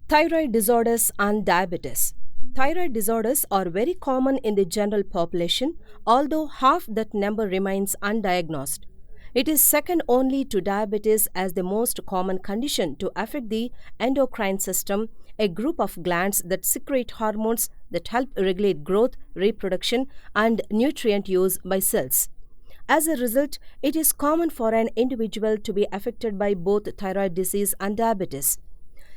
Thyroid disorders and diabetes. Thyroid disorders are very common in the general population, although half that number remains undiagnosed. It is second only to diabetes as the most common condition to affect the endocrine system, a group of glands that secrete hormones that help regulate growth, reproduction, and nutrient use by cells. As a result, it is common for an individual to be affected by both thyroid disease and diabetes.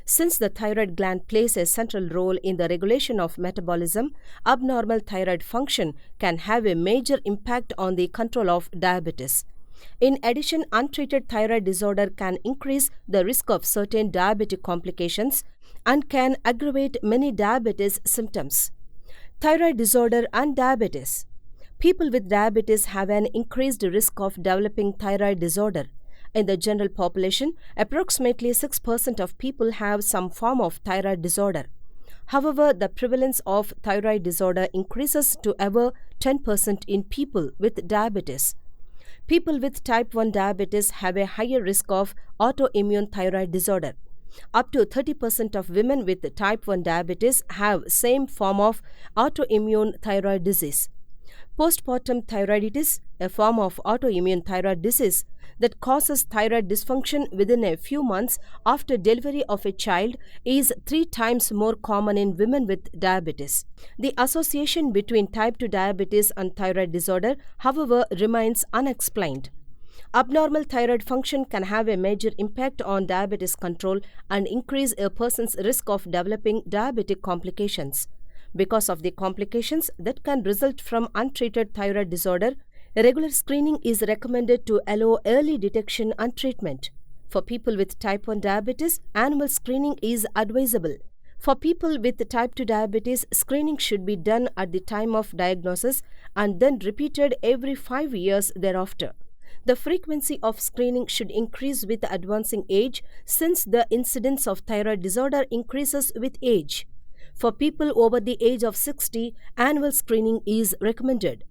Since the thyroid gland plays a central role in the regulation of metabolism, abnormal thyroid function can have a major impact on the control of diabetes. In addition, untreated thyroid disorder can increase the risk of certain diabetic complications and can aggravate many diabetes symptoms. Thyroid disorder and diabetes. People with diabetes have an increased risk of developing thyroid disorder. In the general population, approximately 6% of people have some form of thyroid disorder. However, the prevalence of thyroid disorder increases to over 10% in people with diabetes. People with type 1 diabetes have a higher risk of autoimmune thyroid disorder. Up to 30% of women with type 1 diabetes have same form of autoimmune thyroid disease. Postpartum thyroiditis, a form of autoimmune thyroid disease that causes thyroid dysfunction within a few months after delivery of a child, is 3 times more common in women with diabetes. The association between type 2 diabetes and thyroid disorder, however, remains unexplained. Abnormal thyroid function can have a major impact on diabetes control and increase a person's risk of developing diabetic complications. Because of the complications that can result from untreated thyroid disorder, regular screening is recommended to allow early detection and treatment. For people with type 1 diabetes, annual screening is advisable. For people with type 2 diabetes, screening should be done at the time of diagnosis and then repeated every 5 years thereafter. The frequency of screening should increase with advancing age since the incidence of thyroid disorder increases with age. For people over the age of 60, annual screening is recommended.